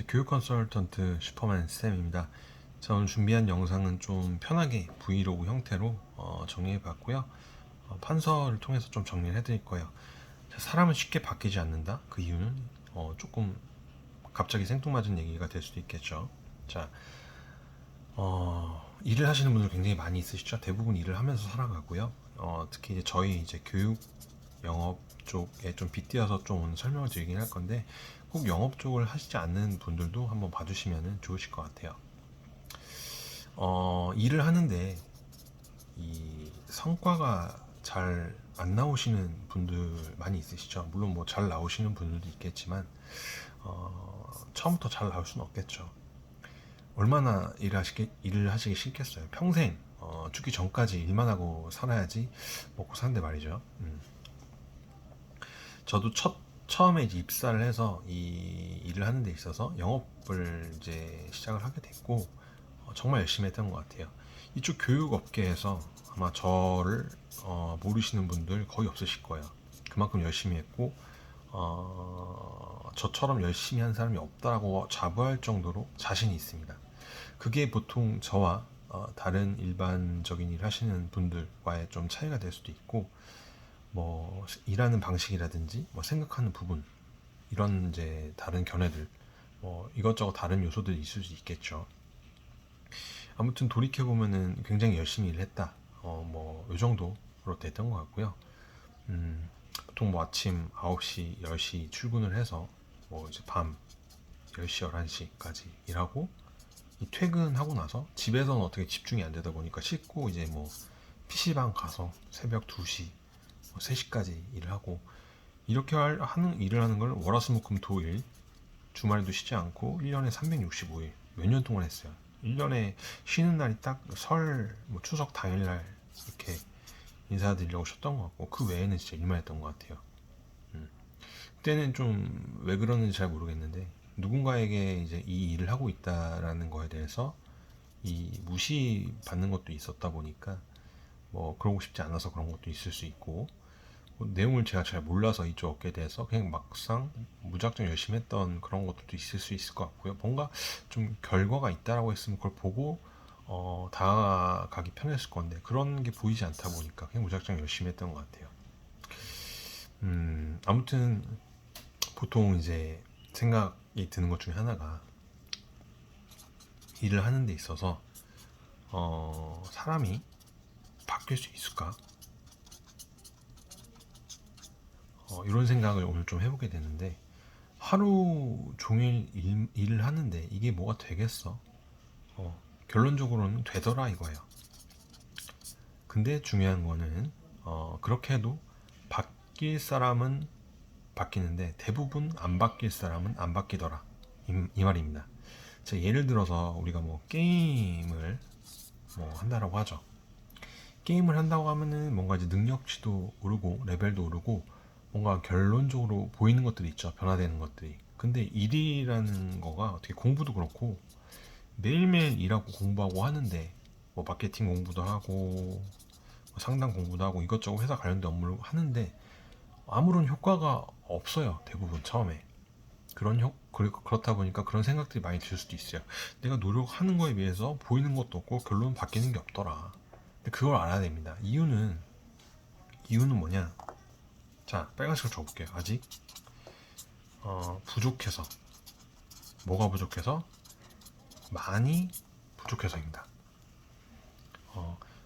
교육 컨설턴트 슈퍼맨 쌤입니다. 자, 오늘 준비한 영상은 좀 편하게 브이로그 형태로 정리해 봤고요. 판서를 통해서 좀 정리를 해드릴 거예요. 자, 사람은 쉽게 바뀌지 않는다. 그 이유는 조금 갑자기 생뚱맞은 얘기가 될 수도 있겠죠. 자, 일을 하시는 분들 굉장히 많이 있으시죠. 대부분 일을 하면서 살아가고요. 특히 이제 저희 이제 교육 영업 쪽에 좀 빗대어서 좀 오늘 설명을 드리긴 할 건데, 꼭 영업 쪽을 하시지 않는 분들도 한번 봐주시면 좋으실 것 같아요. 일을 하는데 이 성과가 잘 안 나오시는 분들 많이 있으시죠. 물론 뭐 잘 나오시는 분들도 있겠지만 처음부터 잘 나올 수는 없겠죠. 얼마나 일을 하시기 싫겠어요. 평생 죽기 전까지 일만 하고 살아야지 먹고 사는데 말이죠. 저도 처음에 이제 입사를 해서 이 일을 하는 데 있어서 영업을 이제 시작을 하게 됐고, 정말 열심히 했던 것 같아요. 이쪽 교육 업계에서 아마 저를 모르시는 분들 거의 없으실 거예요. 그만큼 열심히 했고, 저처럼 열심히 한 사람이 없다고 자부할 정도로 자신이 있습니다. 그게 보통 저와 다른 일반적인 일 하시는 분들과의 좀 차이가 될 수도 있고, 뭐 일하는 방식이라든지 뭐 생각하는 부분, 이런 이제 다른 견해들, 뭐 이것저것 다른 요소들이 있을 수 있겠죠. 아무튼 돌이켜 보면은 굉장히 열심히 일했다. 뭐요 정도로 됐던 것 같고요. 보통 뭐 아침 9시, 10시 출근을 해서 뭐 이제 밤 10시, 11시까지 일하고, 이 퇴근하고 나서 집에서는 어떻게 집중이 안 되다 보니까 씻고 이제 뭐 PC방 가서 새벽 2시, 3시까지 일을 하고, 이렇게 하는 일을 하는 걸 월화수목금토일 주말에도 쉬지 않고 1년에 365일 몇 년 동안 했어요. 1년에 쉬는 날이 딱 설, 뭐 추석 당일날 이렇게 인사드리려고 쉬었던 것 같고, 그 외에는 진짜 일만 했던 것 같아요. 그때는 좀 왜 그러는지 잘 모르겠는데, 누군가에게 이제 이 일을 하고 있다라는 거에 대해서 이 무시받는 것도 있었다 보니까 뭐 그러고 싶지 않아서 그런 것도 있을 수 있고, 뭐 내용을 제가 잘 몰라서 이쪽 업계에 대해서 그냥 막상 무작정 열심히 했던 그런 것들도 있을 수 있을 것 같고요. 뭔가 좀 결과가 있다라고 했으면 그걸 보고 다가가기 편했을 건데, 그런 게 보이지 않다 보니까 그냥 무작정 열심히 했던 것 같아요. 아무튼 보통 이제 생각이 드는 것 중에 하나가, 일을 하는 데 있어서 사람이 바뀔 수 있을까? 이런 생각을 오늘 좀 해보게 되는데, 하루 종일 일을 하는데 이게 뭐가 되겠어? 결론적으로는 되더라 이거예요. 근데 중요한 거는 그렇게 해도 바뀔 사람은 바뀌는데 대부분 안 바뀔 사람은 안 바뀌더라, 이 말입니다. 자, 예를 들어서 우리가 뭐 게임을 뭐 한다라고 하죠. 게임을 한다고 하면은 뭔가 이제 능력치도 오르고 레벨도 오르고 뭔가 결론적으로 보이는 것들이 있죠. 변화되는 것들이. 근데 일이라는 거가 어떻게 공부도 그렇고 매일매일 일하고 공부하고 하는데, 뭐 마케팅 공부도 하고 뭐 상담 공부도 하고 이것저것 회사 관련된 업무를 하는데 아무런 효과가 없어요. 대부분 처음에. 그렇다 보니까 그런 생각들이 많이 들 수도 있어요. 내가 노력하는 거에 비해서 보이는 것도 없고 결론은 바뀌는 게 없더라. 근데 그걸 알아야 됩니다. 이유는 뭐냐? 자, 빨간색을 줘볼게요. 아직 부족해서. 뭐가 부족해서? 많이 부족해서입니다.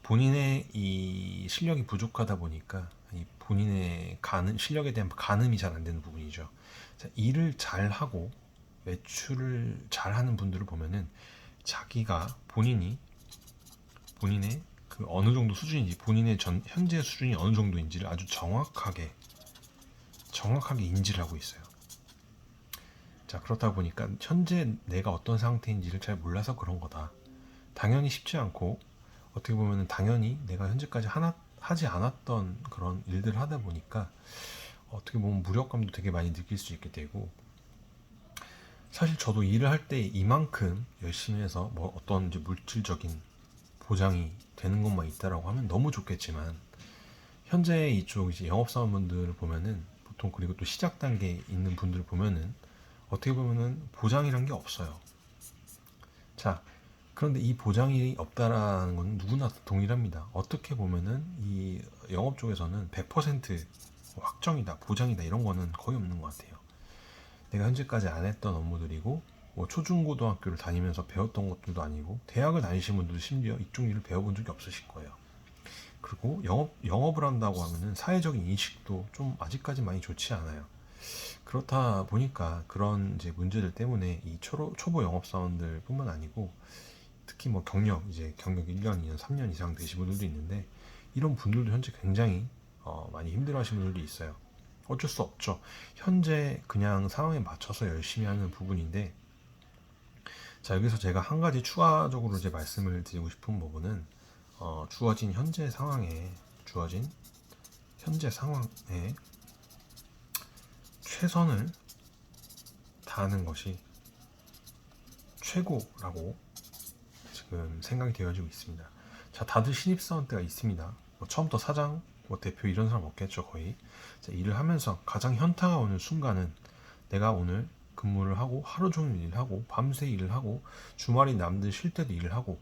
본인의 이 실력이 부족하다 보니까 이 본인의 실력에 대한 가늠이 잘 안 되는 부분이죠. 자, 일을 잘 하고 매출을 잘 하는 분들을 보면은 자기가 본인의 그 어느 정도 수준인지, 본인의 현재 수준이 어느 정도인지를 아주 정확하게 인지를 하고 있어요. 자, 그렇다 보니까 현재 내가 어떤 상태인지를 잘 몰라서 그런 거다. 당연히 쉽지 않고, 어떻게 보면 당연히 내가 현재까지 하지 않았던 그런 일들을 하다 보니까 어떻게 보면 무력감도 되게 많이 느낄 수 있게 되고, 사실 저도 일을 할 때 이만큼 열심히 해서 뭐 어떤 이제 물질적인 보장이 되는 것만 있다라고 하면 너무 좋겠지만, 현재 이쪽 이제 영업사원분들을 보면은 보통, 그리고 또 시작 단계에 있는 분들을 보면은 어떻게 보면은 보장이란 게 없어요. 자, 그런데 이 보장이 없다라는 건 누구나 동일합니다. 어떻게 보면은 이 영업 쪽에서는 100% 확정이다, 보장이다 이런 거는 거의 없는 것 같아요. 내가 현재까지 안 했던 업무들이고 뭐 초중고등학교를 다니면서 배웠던 것들도 아니고 대학을 다니신 분들도 심지어 이쪽 일을 배워본 적이 없으실 거예요. 그리고 영업을 한다고 하면은 사회적인 인식도 좀 아직까지 많이 좋지 않아요. 그렇다 보니까 그런 이제 문제들 때문에 이 초보 영업사원들뿐만 아니고 특히 뭐 경력 1년, 2년, 3년 이상 되신 분들도 있는데 이런 분들도 현재 굉장히 많이 힘들어 하시는 분들도 있어요. 어쩔 수 없죠. 현재 그냥 상황에 맞춰서 열심히 하는 부분인데 자, 여기서 제가 한 가지 추가적으로 이제 말씀을 드리고 싶은 부분은 주어진 현재 상황에 최선을 다하는 것이 최고라고 지금 생각이 되어지고 있습니다. 자, 다들 신입사원 때가 있습니다. 뭐 처음부터 사장, 뭐 대표 이런 사람 없겠죠, 거의. 자, 일을 하면서 가장 현타가 오는 순간은 내가 오늘 근무를 하고 하루 종일 일을 하고 밤새 일을 하고 주말이 남들 쉴 때도 일을 하고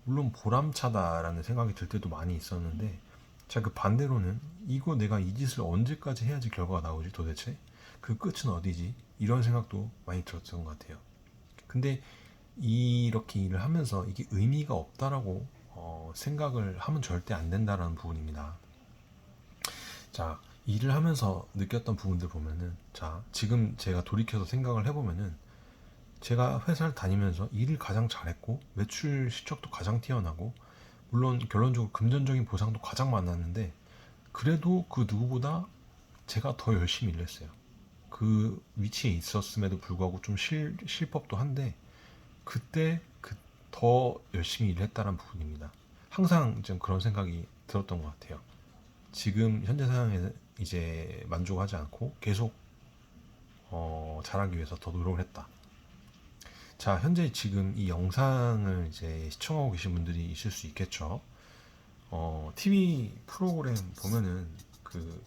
물론 보람차다라는 생각이 들 때도 많이 있었는데 자, 그 반대로는 이거 내가 이 짓을 언제까지 해야지 결과가 나오지 도대체? 그 끝은 어디지? 이런 생각도 많이 들었던 것 같아요. 근데 이렇게 일을 하면서 이게 의미가 없다라고 생각을 하면 절대 안 된다라는 부분입니다. 자, 일을 하면서 느꼈던 부분들 보면은 자, 지금 제가 돌이켜서 생각을 해보면은 제가 회사를 다니면서 일을 가장 잘했고 매출 실적도 가장 뛰어나고 물론 결론적으로 금전적인 보상도 가장 많았는데 그래도 그 누구보다 제가 더 열심히 일했어요. 그 위치에 있었음에도 불구하고 좀 실법도 한데 그때 더 열심히 일했다는 부분입니다. 항상 좀 그런 생각이 들었던 것 같아요. 지금 현재 상황에 이제 만족하지 않고 계속 잘하기 위해서 더 노력을 했다. 자, 현재 지금 이 영상을 이제 시청하고 계신 분들이 있을 수 있겠죠. TV 프로그램 보면은 그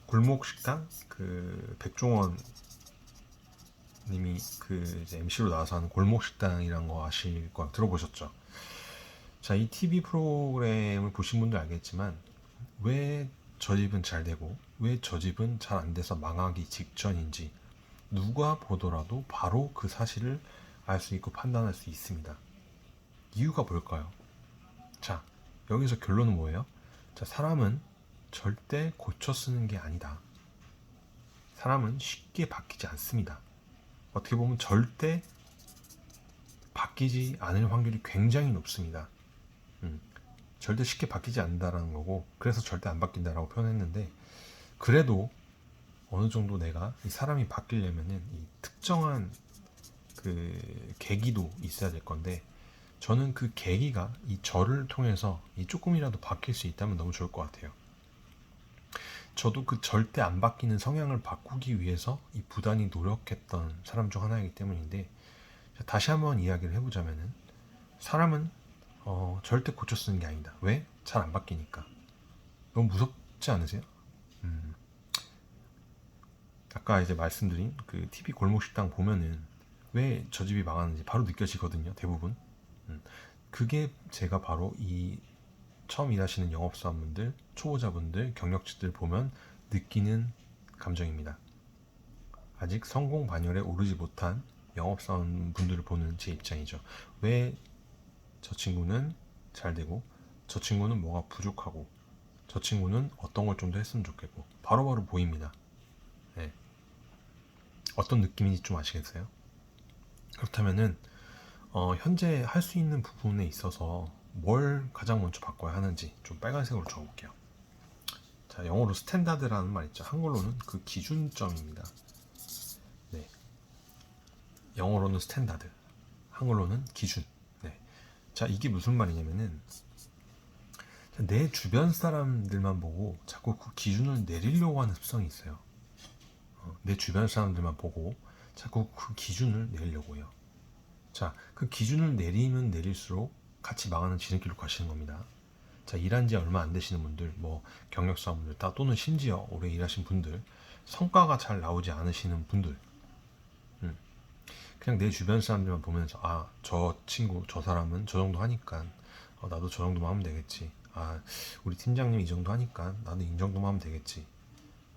골목 식당 그 백종원 님이 그 이제 MC로 나와서 하는 골목 식당이란 거 아실 거 들어보셨죠? 자, 이 TV 프로그램을 보신 분들 알겠지만 왜 저 집은 잘 되고 왜 저 집은 잘 안 돼서 망하기 직전인지 누가 보더라도 바로 그 사실을 알 수 있고 판단할 수 있습니다. 이유가 뭘까요? 자, 여기서 결론은 뭐예요? 자, 사람은 절대 고쳐 쓰는 게 아니다. 사람은 쉽게 바뀌지 않습니다. 어떻게 보면 절대 바뀌지 않을 확률이 굉장히 높습니다. 절대 쉽게 바뀌지 않는다라는 거고 그래서 절대 안 바뀐다라고 표현했는데 그래도 어느 정도 내가 이 사람이 바뀌려면은 이 특정한 그 계기도 있어야 될 건데 저는 그 계기가 이 저를 통해서 이 조금이라도 바뀔 수 있다면 너무 좋을 것 같아요. 저도 그 절대 안 바뀌는 성향을 바꾸기 위해서 이 부단히 노력했던 사람 중 하나이기 때문인데 다시 한번 이야기를 해보자면은 사람은 절대 고쳐 쓰는 게 아니다. 왜? 잘 안 바뀌니까. 너무 무섭지 않으세요? 아까 이제 말씀드린 그 TV 골목식당 보면은 왜 저 집이 망하는지 바로 느껴지거든요. 대부분. 그게 제가 바로 이 처음 일하시는 영업사원분들, 초보자분들, 경력직들 보면 느끼는 감정입니다. 아직 성공 반열에 오르지 못한 영업사원 분들을 보는 제 입장이죠. 왜 저 친구는 잘 되고 저 친구는 뭐가 부족하고 저 친구는 어떤 걸 좀 더 했으면 좋겠고 바로바로 보입니다. 네. 어떤 느낌인지 좀 아시겠어요? 그렇다면은 현재 할 수 있는 부분에 있어서 뭘 가장 먼저 바꿔야 하는지 좀 빨간색으로 적어볼게요. 자, 영어로 스탠다드라는 말 있죠. 한글로는 그 기준점입니다. 네. 영어로는 스탠다드, 한글로는 기준. 네. 자, 이게 무슨 말이냐면은 내 주변 사람들만 보고 자꾸 그 기준을 내리려고 하는 습성이 있어요. 내 주변 사람들만 보고 자꾸 그 기준을 내리려고 해요. 자, 그 기준을 내리면 내릴수록 같이 망하는 지름길로 가시는 겁니다. 자, 일한 지 얼마 안 되시는 분들, 뭐 경력사원분들 또는 심지어 오래 일하신 분들 성과가 잘 나오지 않으시는 분들, 그냥 내 주변 사람들만 보면서 아, 저 친구, 저 사람은 저 정도 하니까 나도 저 정도만 하면 되겠지. 아, 우리 팀장님 이 정도 하니까 나도 이 정도만 하면 되겠지.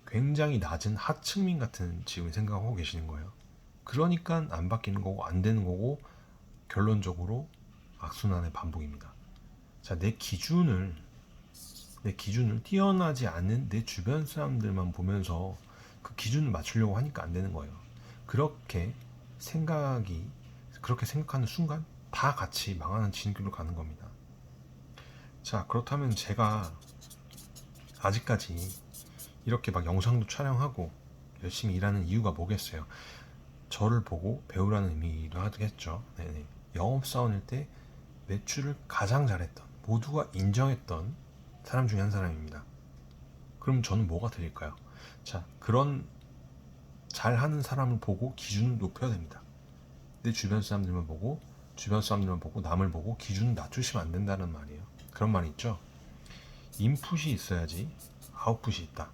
굉장히 낮은 하층민 같은 지금 생각하고 계시는 거예요. 그러니까 안 바뀌는 거고 안 되는 거고 결론적으로 악순환의 반복입니다. 자, 내 기준을 뛰어나지 않은 내 주변 사람들만 보면서 그 기준을 맞추려고 하니까 안 되는 거예요. 그렇게 생각이 그렇게 생각하는 순간 다 같이 망하는 진길로 가는 겁니다. 자, 그렇다면 제가 아직까지 이렇게 막 영상도 촬영하고 열심히 일하는 이유가 뭐겠어요? 저를 보고 배우라는 의미도 하겠죠. 네네. 영업사원일 때 매출을 가장 잘했던, 모두가 인정했던 사람 중에 한 사람입니다. 그럼 저는 뭐가 드릴까요? 자, 그런 잘하는 사람을 보고 기준을 높여야 됩니다. 내 주변 사람들만 보고 남을 보고 기준을 낮추시면 안 된다는 말이에요. 그런 말이 있죠. 인풋이 있어야지 아웃풋이 있다.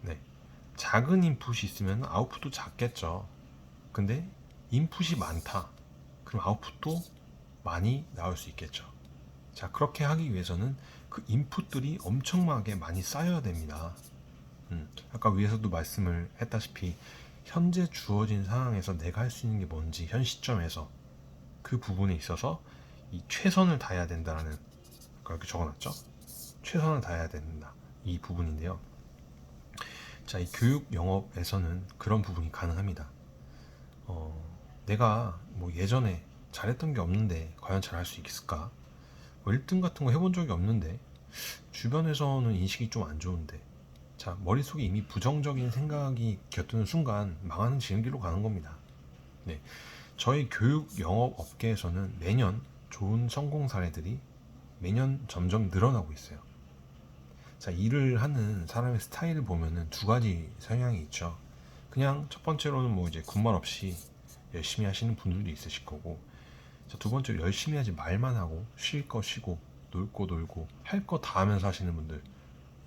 네, 작은 인풋이 있으면 아웃풋도 작겠죠. 근데 인풋이 많다. 그럼 아웃풋도 많이 나올 수 있겠죠. 자, 그렇게 하기 위해서는 그 인풋들이 엄청나게 많이 쌓여야 됩니다. 아까 위에서도 말씀을 했다시피 현재 주어진 상황에서 내가 할 수 있는 게 뭔지 현 시점에서 그 부분에 있어서 이 최선을 다해야 된다라는, 그렇게 적어놨죠. 최선을 다해야 된다, 이 부분인데요. 자, 이 교육 영업에서는 그런 부분이 가능합니다. 내가 뭐 예전에 잘했던 게 없는데 과연 잘할 수 있을까? 뭐 1등 같은 거 해본 적이 없는데 주변에서는 인식이 좀 안 좋은데, 자, 머릿속에 이미 부정적인 생각이 곁드는 순간 망하는 지름길로 가는 겁니다. 네, 저희 교육 영업 업계에서는 매년 좋은 성공 사례들이 매년 점점 늘어나고 있어요. 자, 일을 하는 사람의 스타일을 보면은 두 가지 성향이 있죠. 그냥 첫 번째로는 뭐 이제 군말 없이 열심히 하시는 분들도 있으실 거고, 자, 두 번째로 열심히 하지 말만 하고 쉴 거 쉬고 놀 거 놀고 할 거 다 하면서 하시는 분들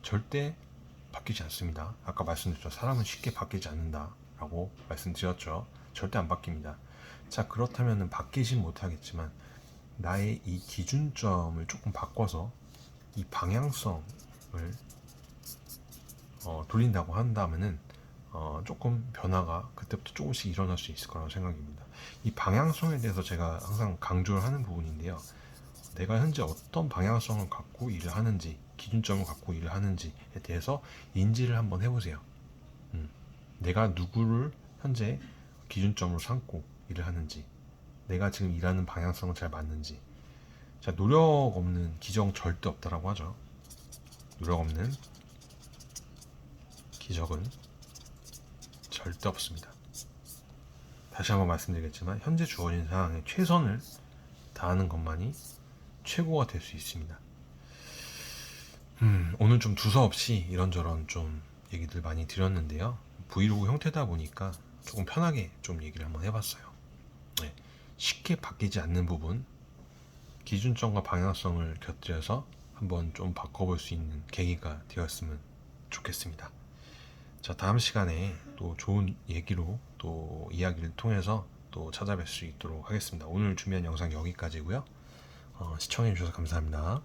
절대 바뀌지 않습니다. 아까 말씀드렸죠. 사람은 쉽게 바뀌지 않는다라고 말씀드렸죠. 절대 안 바뀝니다. 자, 그렇다면 바뀌진 못하겠지만 나의 이 기준점을 조금 바꿔서 이 방향성을 돌린다고 한다면은 조금 변화가 그때부터 조금씩 일어날 수 있을 거라고 생각입니다. 이 방향성에 대해서 제가 항상 강조를 하는 부분인데요. 내가 현재 어떤 방향성을 갖고 일을 하는지, 기준점을 갖고 일을 하는지에 대해서 인지를 한번 해보세요. 내가 누구를 현재 기준점으로 삼고 일을 하는지, 내가 지금 일하는 방향성은 잘 맞는지. 자, 노력 없는 기적 절대 없다라고 하죠. 노력 없는 기적은 절대 없습니다. 다시 한번 말씀드리겠지만 현재 주어진 상황에 최선을 다하는 것만이 최고가 될 수 있습니다. 오늘 좀 두서없이 이런저런 좀 얘기들 많이 드렸는데요. 브이로그 형태다 보니까 조금 편하게 좀 얘기를 한번 해봤어요. 네, 쉽게 바뀌지 않는 부분, 기준점과 방향성을 곁들여서 한번 좀 바꿔볼 수 있는 계기가 되었으면 좋겠습니다. 자, 다음 시간에 또 좋은 얘기로 또 이야기를 통해서 또 찾아뵐 수 있도록 하겠습니다. 오늘 준비한 영상 여기까지고요. 시청해주셔서 감사합니다.